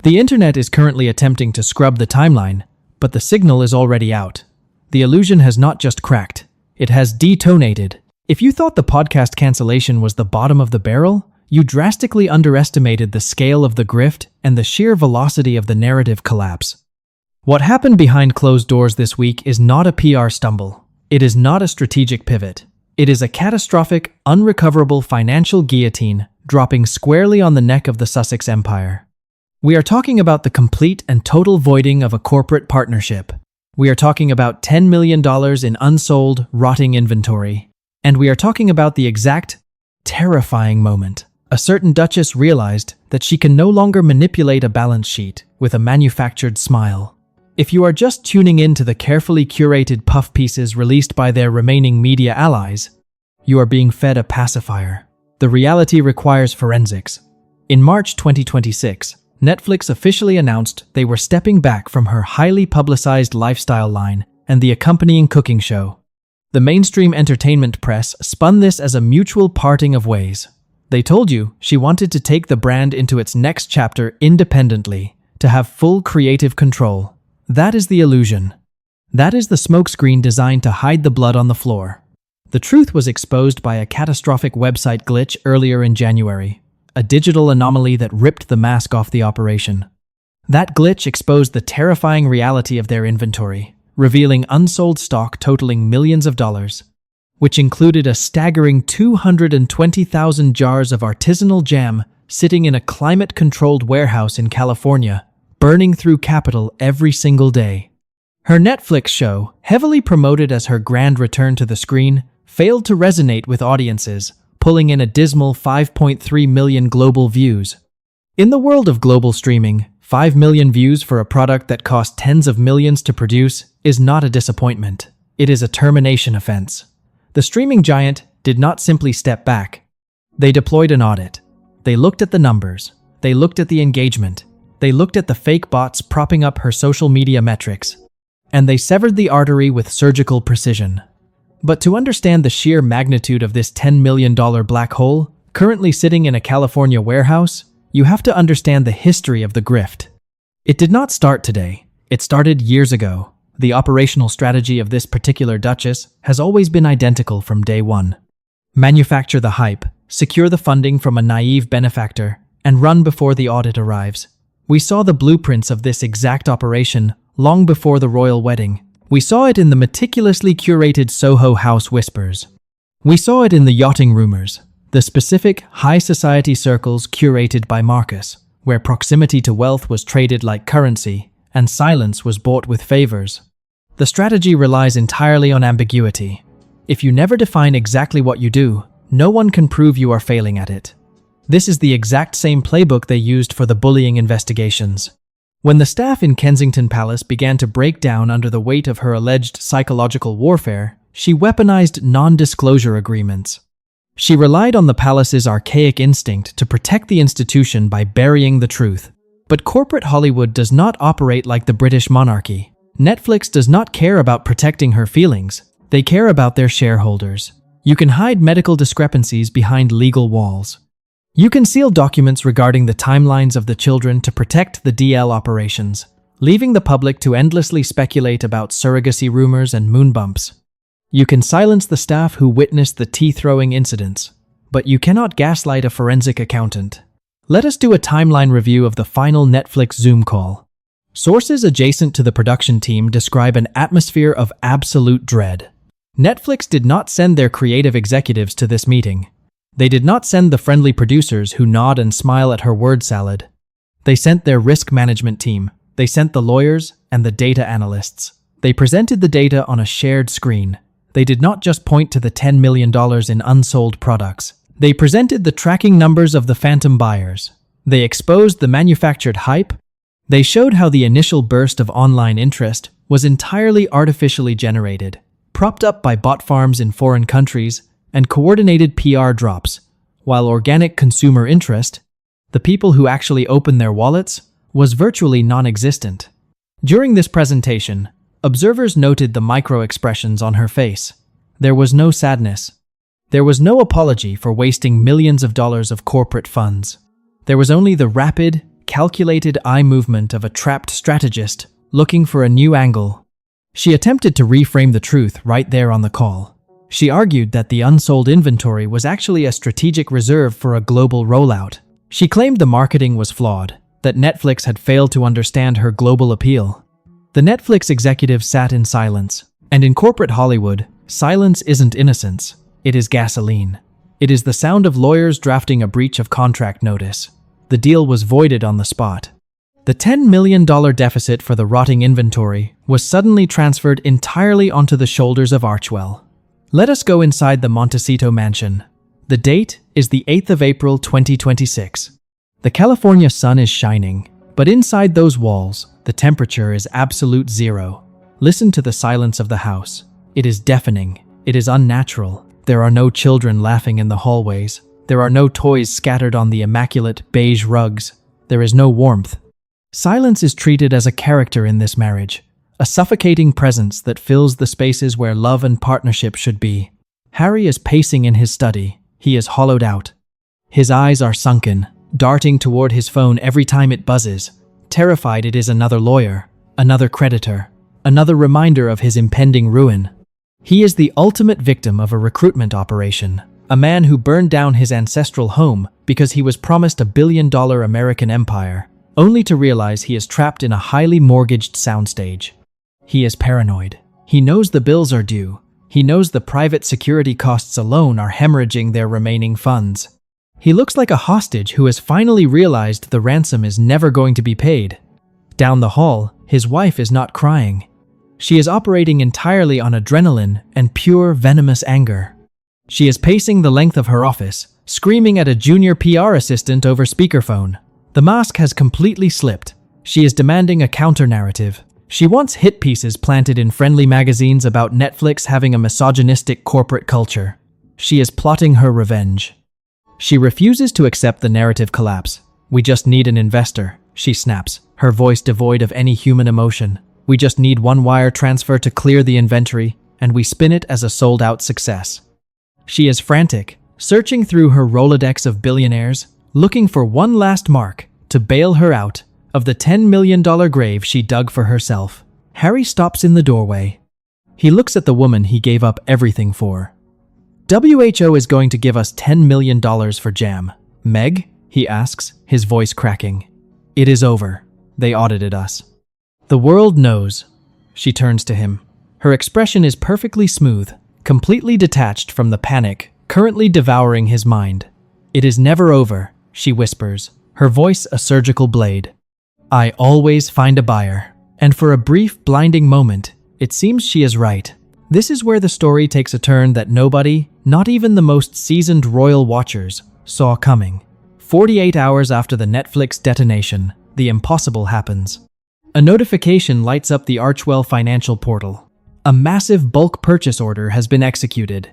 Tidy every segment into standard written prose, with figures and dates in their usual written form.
The internet is currently attempting to scrub the timeline, but the signal is already out. The illusion has not just cracked, it has detonated. If you thought the podcast cancellation was the bottom of the barrel, you drastically underestimated the scale of the grift and the sheer velocity of the narrative collapse. What happened behind closed doors this week is not a PR stumble. It is not a strategic pivot. It is a catastrophic, unrecoverable financial guillotine dropping squarely on the neck of the Sussex Empire. We are talking about the complete and total voiding of a corporate partnership. We are talking about $10 million in unsold, rotting inventory. And we are talking about the exact, terrifying moment a certain duchess realized that she can no longer manipulate a balance sheet with a manufactured smile. If you are just tuning in to the carefully curated puff pieces released by their remaining media allies, you are being fed a pacifier. The reality requires forensics. In March 2026, Netflix officially announced they were stepping back from her highly publicized lifestyle line and the accompanying cooking show. The mainstream entertainment press spun this as a mutual parting of ways. They told you she wanted to take the brand into its next chapter independently, to have full creative control. That is the illusion. That is the smokescreen designed to hide the blood on the floor. The truth was exposed by a catastrophic website glitch earlier in January, a digital anomaly that ripped the mask off the operation. That glitch exposed the terrifying reality of their inventory, revealing unsold stock totaling millions of dollars, which included a staggering 220,000 jars of artisanal jam sitting in a climate-controlled warehouse in California, burning through capital every single day. Her Netflix show, heavily promoted as her grand return to the screen, failed to resonate with audiences, pulling in a dismal 5.3 million global views. In the world of global streaming, 5 million views for a product that cost tens of millions to produce is not a disappointment. It is a termination offense. The streaming giant did not simply step back. They deployed an audit. They looked at the numbers. They looked at the engagement. They looked at the fake bots propping up her social media metrics. And they severed the artery with surgical precision. But to understand the sheer magnitude of this $10 million black hole, currently sitting in a California warehouse, you have to understand the history of the grift. It did not start today. It started years ago. The operational strategy of this particular duchess has always been identical from day one. Manufacture the hype, secure the funding from a naive benefactor, and run before the audit arrives. We saw the blueprints of this exact operation long before the royal wedding. We saw it in the meticulously curated Soho House whispers. We saw it in the yachting rumors, the specific high society circles curated by Marcus, where proximity to wealth was traded like currency and silence was bought with favors. The strategy relies entirely on ambiguity. If you never define exactly what you do, no one can prove you are failing at it. This is the exact same playbook they used for the bullying investigations. When the staff in Kensington Palace began to break down under the weight of her alleged psychological warfare, she weaponized non-disclosure agreements. She relied on the palace's archaic instinct to protect the institution by burying the truth. But corporate Hollywood does not operate like the British monarchy. Netflix does not care about protecting her feelings. They care about their shareholders. You can hide medical discrepancies behind legal walls. You can seal documents regarding the timelines of the children to protect the DL operations, leaving the public to endlessly speculate about surrogacy rumors and moon bumps. You can silence the staff who witnessed the tea-throwing incidents, but you cannot gaslight a forensic accountant. Let us do a timeline review of the final Netflix Zoom call. Sources adjacent to the production team describe an atmosphere of absolute dread. Netflix did not send their creative executives to this meeting. They did not send the friendly producers who nod and smile at her word salad. They sent their risk management team. They sent the lawyers and the data analysts. They presented the data on a shared screen. They did not just point to the $10 million in unsold products. They presented the tracking numbers of the phantom buyers. They exposed the manufactured hype. They showed how the initial burst of online interest was entirely artificially generated, propped up by bot farms in foreign countries and coordinated PR drops, while organic consumer interest, the people who actually opened their wallets, was virtually non-existent. During this presentation, observers noted the micro-expressions on her face. There was no sadness. There was no apology for wasting millions of dollars of corporate funds. There was only the rapid, calculated eye movement of a trapped strategist looking for a new angle. She attempted to reframe the truth right there on the call. She argued that the unsold inventory was actually a strategic reserve for a global rollout. She claimed the marketing was flawed, that Netflix had failed to understand her global appeal. The Netflix executive sat in silence, and in corporate Hollywood, silence isn't innocence, it is gasoline. It is the sound of lawyers drafting a breach of contract notice. The deal was voided on the spot. The $10 million deficit for the rotting inventory was suddenly transferred entirely onto the shoulders of Archwell. Let us go inside the Montecito mansion. The date is the 8th of April 2026. The California sun is shining, but inside those walls, the temperature is absolute zero. Listen to the silence of the house. It is deafening. It is unnatural. There are no children laughing in the hallways. There are no toys scattered on the immaculate beige rugs. There is no warmth. Silence is treated as a character in this marriage, a suffocating presence that fills the spaces where love and partnership should be. Harry is pacing in his study. He is hollowed out. His eyes are sunken, darting toward his phone every time it buzzes, terrified it is another lawyer, another creditor, another reminder of his impending ruin. He is the ultimate victim of a recruitment operation, a man who burned down his ancestral home because he was promised $1 billion American empire, only to realize he is trapped in a highly mortgaged soundstage. He is paranoid. He knows the bills are due. He knows the private security costs alone are hemorrhaging their remaining funds. He looks like a hostage who has finally realized the ransom is never going to be paid. Down the hall, his wife is not crying. She is operating entirely on adrenaline and pure venomous anger. She is pacing the length of her office, screaming at a junior PR assistant over speakerphone. The mask has completely slipped. She is demanding a counter-narrative. She wants hit pieces planted in friendly magazines about Netflix having a misogynistic corporate culture. She is plotting her revenge. She refuses to accept the narrative collapse. "We just need an investor," she snaps, her voice devoid of any human emotion. "We just need one wire transfer to clear the inventory, and we spin it as a sold-out success." She is frantic, searching through her Rolodex of billionaires, looking for one last mark to bail her out of the $10 million grave she dug for herself. Harry stops in the doorway. He looks at the woman he gave up everything for. "WHO is going to give us $10 million for jam. Meg?" he asks, his voice cracking. "It is over. They audited us." "The world knows." She turns to him. Her expression is perfectly smooth, completely detached from the panic currently devouring his mind. "It is never over," she whispers, her voice a surgical blade. "I always find a buyer." And for a brief, blinding moment, it seems she is right. This is where the story takes a turn that nobody, not even the most seasoned royal watchers, saw coming. 48 hours after the Netflix detonation, the impossible happens. A notification lights up the Archwell financial portal. A massive bulk purchase order has been executed.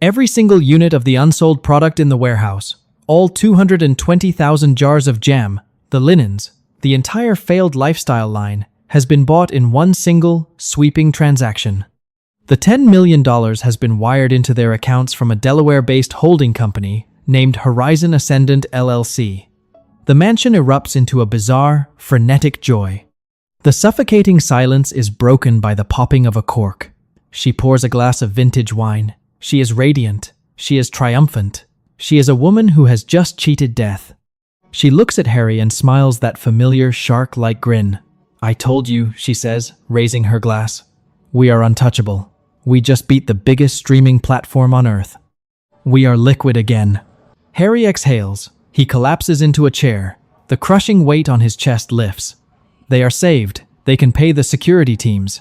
Every single unit of the unsold product in the warehouse, all 220,000 jars of jam, the linens, the entire failed lifestyle line, has been bought in one single, sweeping transaction. The $10 million has been wired into their accounts from a Delaware-based holding company named Horizon Ascendant LLC. The mansion erupts into a bizarre, frenetic joy. The suffocating silence is broken by the popping of a cork. She pours a glass of vintage wine. She is radiant. She is triumphant. She is a woman who has just cheated death. She looks at Harry and smiles that familiar shark-like grin. "I told you," she says, raising her glass. "We are untouchable. We just beat the biggest streaming platform on Earth. We are liquid again." Harry exhales. He collapses into a chair. The crushing weight on his chest lifts. They are saved. They can pay the security teams.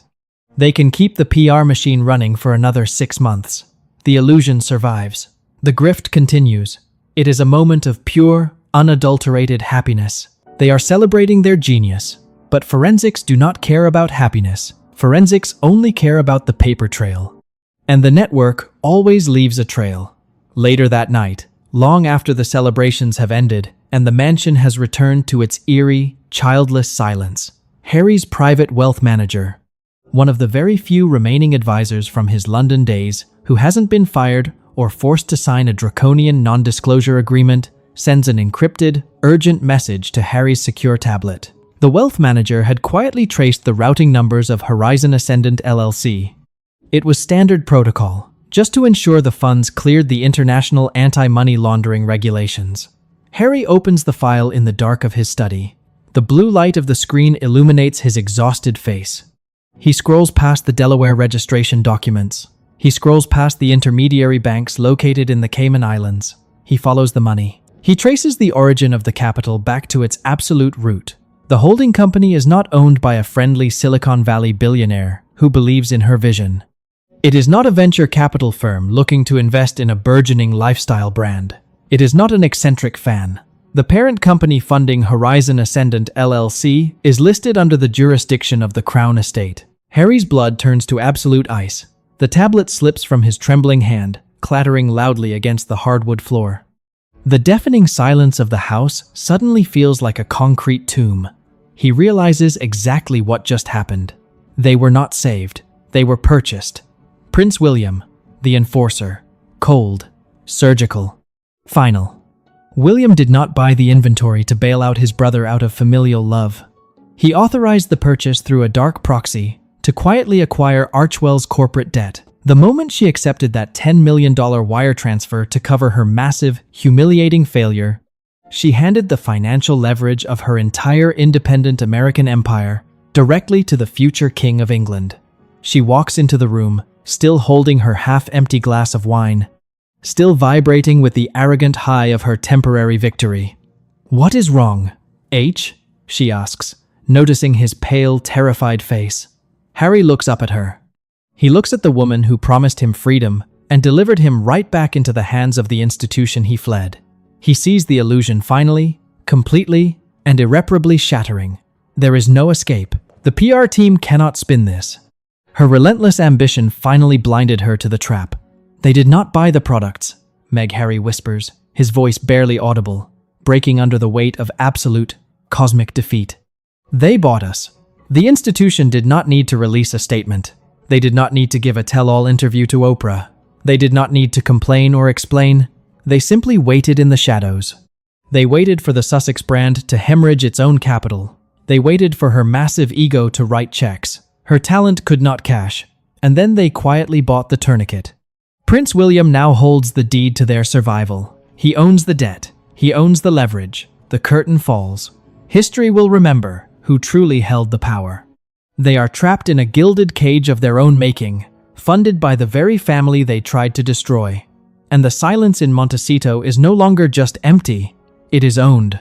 They can keep the PR machine running for another 6 months. The illusion survives. The grift continues. It is a moment of pure, unadulterated happiness. They are celebrating their genius. But forensics do not care about happiness. Forensics only care about the paper trail. And the network always leaves a trail. Later that night, long after the celebrations have ended and the mansion has returned to its eerie, childless silence, Harry's private wealth manager, one of the very few remaining advisors from his London days who hasn't been fired or forced to sign a draconian non-disclosure agreement, sends an encrypted, urgent message to Harry's secure tablet. The wealth manager had quietly traced the routing numbers of Horizon Ascendant LLC. It was standard protocol, just to ensure the funds cleared the international anti-money laundering regulations. Harry opens the file in the dark of his study. The blue light of the screen illuminates his exhausted face. He scrolls past the Delaware registration documents. He scrolls past the intermediary banks located in the Cayman Islands. He follows the money. He traces the origin of the capital back to its absolute root. The holding company is not owned by a friendly Silicon Valley billionaire who believes in her vision. It is not a venture capital firm looking to invest in a burgeoning lifestyle brand. It is not an eccentric fan. The parent company funding Horizon Ascendant LLC is listed under the jurisdiction of the Crown Estate. Harry's blood turns to absolute ice. The tablet slips from his trembling hand, clattering loudly against the hardwood floor. The deafening silence of the house suddenly feels like a concrete tomb. He realizes exactly what just happened. They were not saved. They were purchased. Prince William, the enforcer. Cold. Surgical. Final. William did not buy the inventory to bail out his brother out of familial love. He authorized the purchase through a dark proxy to quietly acquire Archwell's corporate debt. The moment she accepted that $10 million wire transfer to cover her massive, humiliating failure, she handed the financial leverage of her entire independent American empire directly to the future King of England. She walks into the room, still holding her half-empty glass of wine, still vibrating with the arrogant high of her temporary victory. "What is wrong, H?" she asks, noticing his pale, terrified face. Harry looks up at her. He looks at the woman who promised him freedom and delivered him right back into the hands of the institution he fled. He sees the illusion finally, completely, and irreparably shattering. There is no escape. The PR team cannot spin this. Her relentless ambition finally blinded her to the trap. "They did not buy the products," Harry whispers, his voice barely audible, breaking under the weight of absolute, cosmic defeat. "They bought us." The institution did not need to release a statement. They did not need to give a tell-all interview to Oprah. They did not need to complain or explain. They simply waited in the shadows. They waited for the Sussex brand to hemorrhage its own capital. They waited for her massive ego to write checks her talent could not cash, and then they quietly bought the tourniquet. Prince William now holds the deed to their survival. He owns the debt. He owns the leverage. The curtain falls. History will remember who truly held the power. They are trapped in a gilded cage of their own making, funded by the very family they tried to destroy. And the silence in Montecito is no longer just empty, it is owned.